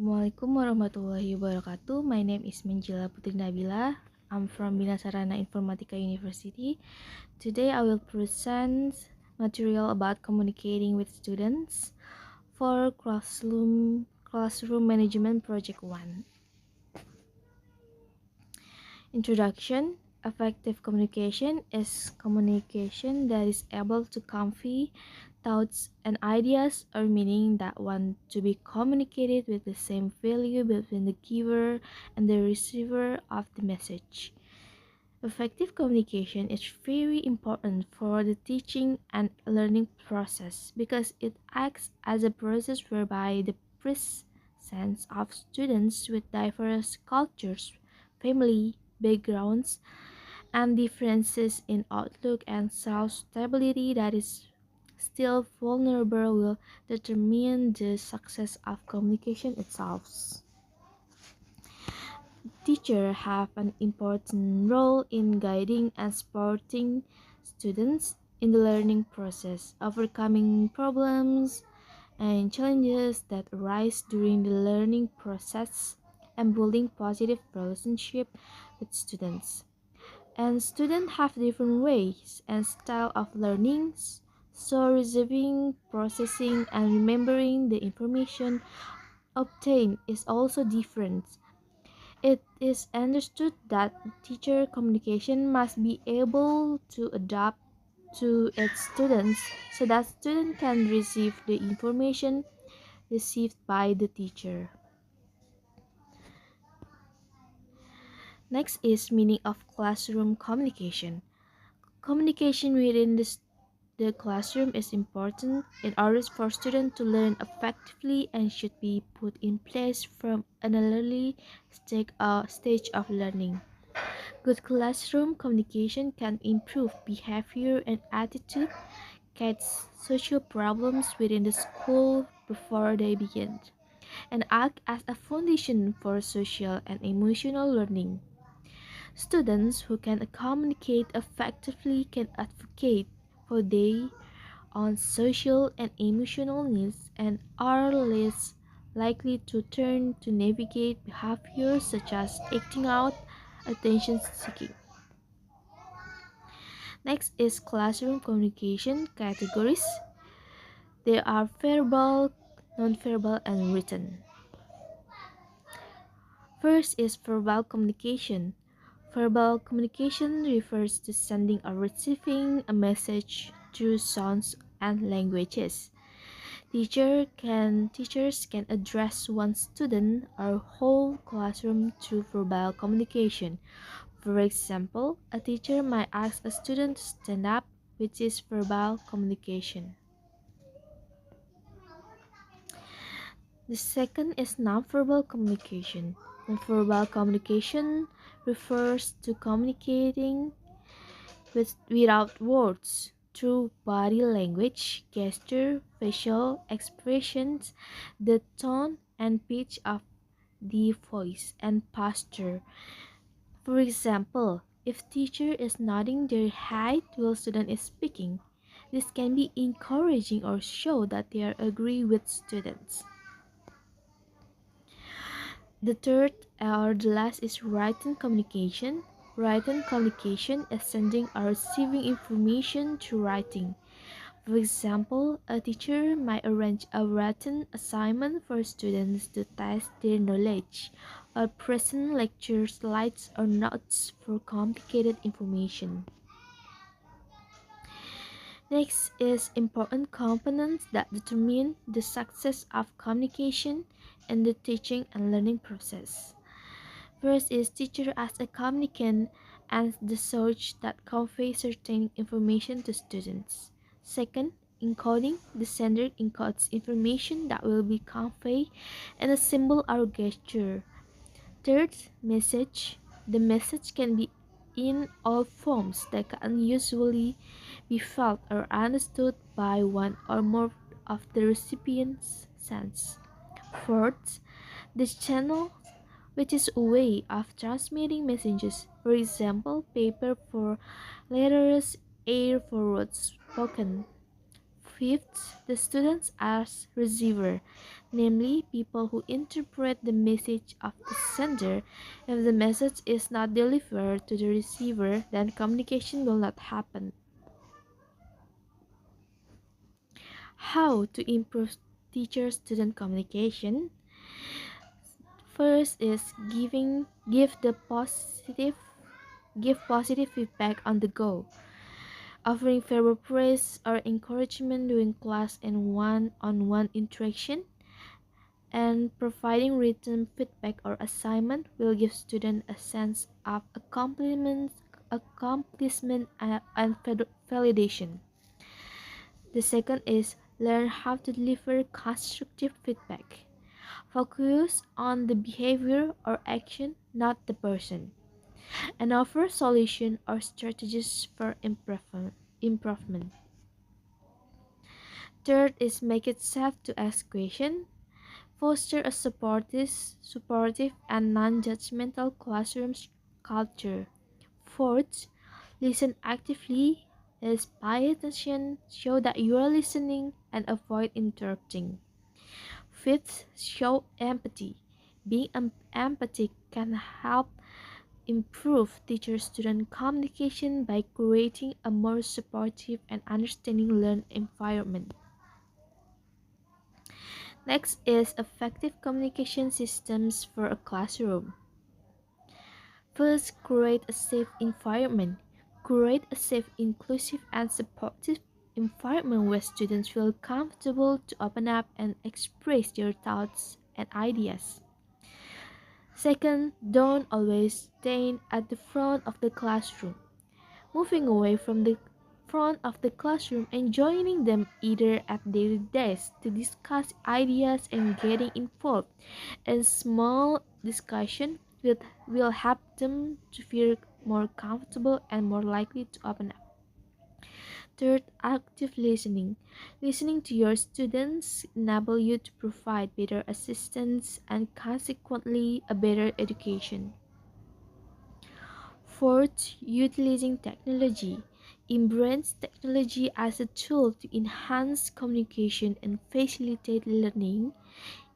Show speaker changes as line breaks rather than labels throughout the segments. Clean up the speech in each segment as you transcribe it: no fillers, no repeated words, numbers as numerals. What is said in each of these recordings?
Assalamualaikum warahmatullahi wabarakatuh. My name is Putri. I'm from Bina Sarana Informatika University. Today I will present material about communicating with students for classroom management project 1. Introduction. Effective communication is communication that is able to convey thoughts and ideas or meaning that want to be communicated with the same value between the giver and the receiver of the message. Effective communication is very important for the teaching and learning process because it acts as a process whereby the presence of students with diverse cultures, family, backgrounds, and differences in outlook and self-stability that is still vulnerable will determine the success of communication itself. Teachers have an important role in guiding and supporting students in the learning process, overcoming problems and challenges that arise during the learning process, and building positive relationship with students. And students have different ways and style of learning, so receiving, processing, and remembering the information obtained is also different. It is understood that teacher communication must be able to adapt to its students so that students can receive the information received by the teacher. Next is meaning of classroom communication. Communication within the classroom is important in order for students to learn effectively and should be put in place from an early stage of learning. Good classroom communication can improve behavior and attitude, catch social problems within the school before they begin, and act as a foundation for social and emotional learning. Students who can communicate effectively can advocate for their own social and emotional needs and are less likely to turn to navigate behaviors such as acting out, attention seeking. Next is classroom communication categories. There are verbal, nonverbal, and written. First is verbal communication. Verbal communication refers to sending or receiving a message through sounds and languages. Teachers can address one student or whole classroom through verbal communication. For example, a teacher might ask a student to stand up, which is verbal communication. The second is nonverbal communication. Nonverbal communication refers to communicating without words through body language, gesture, facial expressions, the tone and pitch of the voice, and posture. For example, if teacher is nodding their head while student is speaking, this can be encouraging or show that they are agree with students. The third or the last is written communication. Written communication is sending or receiving information through writing. For example, a teacher might arrange a written assignment for students to test their knowledge, or present lecture slides or notes for complicated information. Next is important components that determine the success of communication in the teaching and learning process. First is teacher as a communicant and the source that conveys certain information to students. Second, encoding. The sender encodes information that will be conveyed in a symbol or gesture. Third, message. The message can be in all forms that can usually be felt or understood by one or more of the recipient's sense. Fourth, the channel, which is a way of transmitting messages, for example, paper for letters, air for words spoken. Fifth, the students as receiver, namely people who interpret the message of the sender. If the message is not delivered to the receiver, then communication will not happen. How to improve teacher-student communication? First is give positive feedback on the go, offering verbal praise or encouragement during class and one-on-one interaction, and providing written feedback or assignment will give students a sense of accomplishment and validation. The second is learn how to deliver constructive feedback. Focus on the behavior or action, not the person, and offer solution or strategies for improvement. Third is make it safe to ask questions. Foster a supportive and non-judgmental classroom culture. Fourth, listen actively. Is pay attention, show that you are listening, and avoid interrupting. Fifth, show empathy. Being empathic can help improve teacher-student communication by creating a more supportive and understanding learning environment. Next is effective communication systems for a classroom. First, create a safe environment. Create a safe, inclusive, and supportive environment where students feel comfortable to open up and express their thoughts and ideas. Second, don't always stand at the front of the classroom. Moving away from the front of the classroom and joining them either at their desk to discuss ideas and getting involved in small discussion will help them to feel more comfortable and more likely to open up. Third, active listening. Listening to your students enable you to provide better assistance and consequently a better education. Fourth, utilizing technology. Embrace technology as a tool to enhance communication and facilitate learning.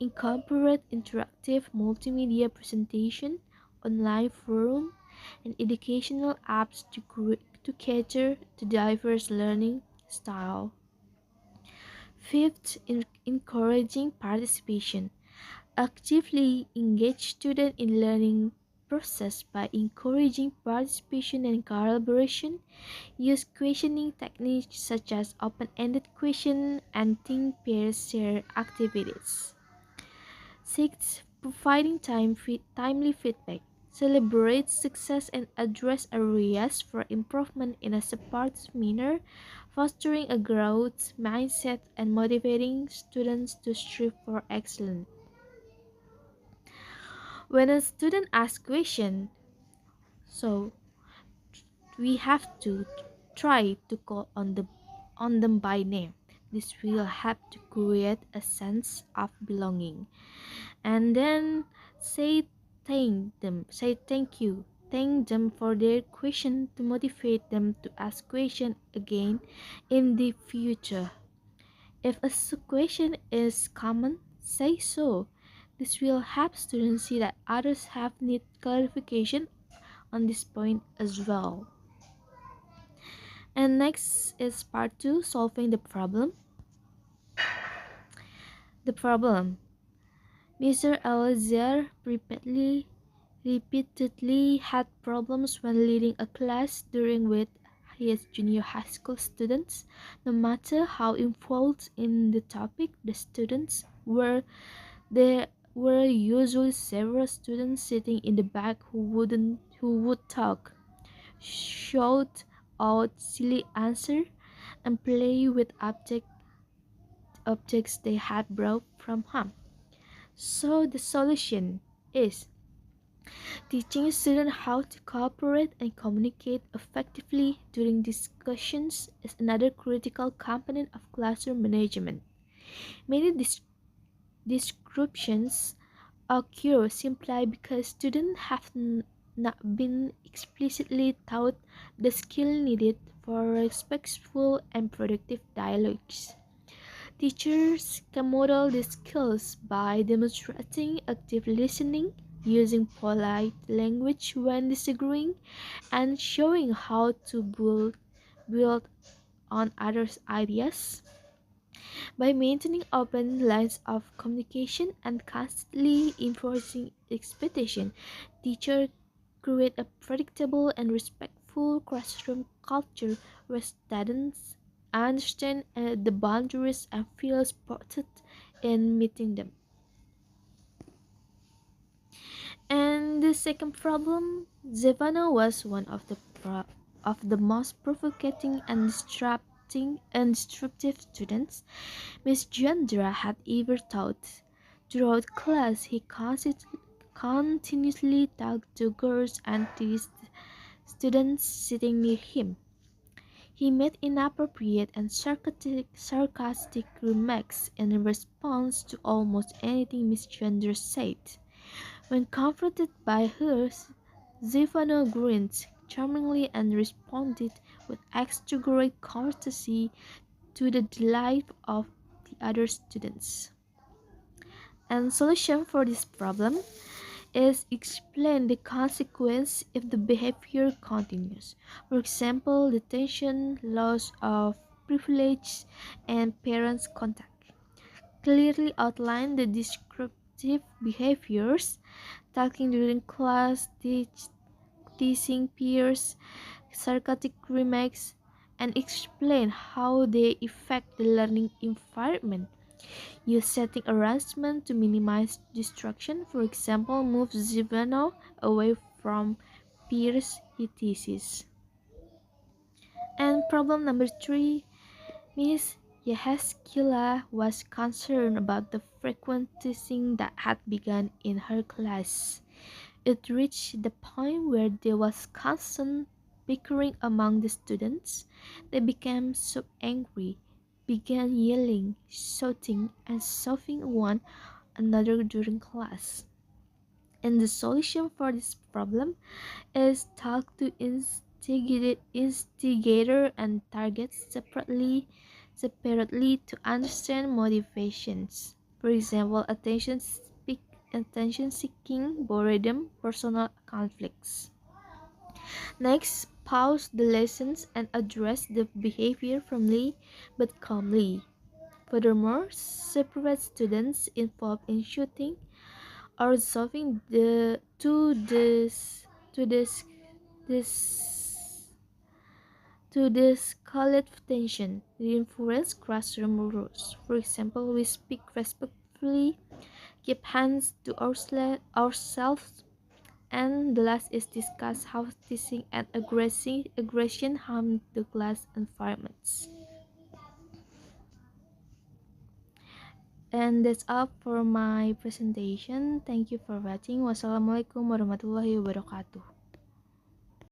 Incorporate interactive multimedia presentation, online forum, and educational apps to cater to diverse learning style. Fifth, encouraging participation. Actively engage students in learning process by encouraging participation and collaboration. Use questioning techniques such as open-ended question and think pair share activities. Sixth, providing timely feedback. Celebrate success and address areas for improvement in a supportive manner, fostering a growth mindset and motivating students to strive for excellence. When a student asks question, so we have to try to call on them by name. This will help to create a sense of belonging. And then say say thank you. Thank them for their question to motivate them to ask question again in the future. If a question is common, say so. This will help students see that others have need clarification on this point as well. And next is part 2, solving the problem. The problem. Mr. Elazar repeatedly had problems when leading a class during with his junior high school students. No matter how involved in the topic the students were, there were usually several students sitting in the back who would talk, shout out silly answer, and play with objects they had brought from home. So the solution is teaching students how to cooperate and communicate effectively during discussions is another critical component of classroom management. Many disruptions occur simply because students have not been explicitly taught the skill needed for respectful and productive dialogues. Teachers can model these skills by demonstrating active listening, using polite language when disagreeing, and showing how to build on others' ideas. By maintaining open lines of communication and constantly enforcing expectation, teachers create a predictable and respectful classroom culture where students understand the boundaries and feel supported in meeting them. And the second problem, Zevano was one of the most provocating and disruptive students Miss Jandra had ever taught. Throughout class, he continuously talked to girls and teased students sitting near him. He made inappropriate and sarcastic remarks in response to almost anything Miss Chandra said. When confronted by her, Zefano grinned charmingly and responded with extra great courtesy to the delight of the other students. And solution for this problem is explain the consequence if the behavior continues. For example, detention, loss of privilege, and parents' contact. Clearly outline the descriptive behaviors, talking during class, teasing peers, sarcastic remarks, and explain how they affect the learning environment. Use setting arrangement to minimize distraction. For example, move Zivano away from peers he teases. And problem number 3, Miss Yeheskila was concerned about the frequent teasing that had begun in her class. It reached the point where there was constant bickering among the students. They became so angry, began yelling, shouting, and shoving one another during class. And the solution for this problem is talk to instigator and targets separately to understand motivations. For example, attention seeking, boredom, personal conflicts. Next, pause the lessons and address the behavior firmly but calmly. Furthermore, separate students involved in shooting or solving the to this to de-escalate tension. Reinforce classroom rules. For example, we speak respectfully, keep hands to ourselves, and the last is discuss how teasing and aggression harm the class environments. And that's all for my presentation. Thank you for watching. Wassalamualaikum warahmatullahi wabarakatuh.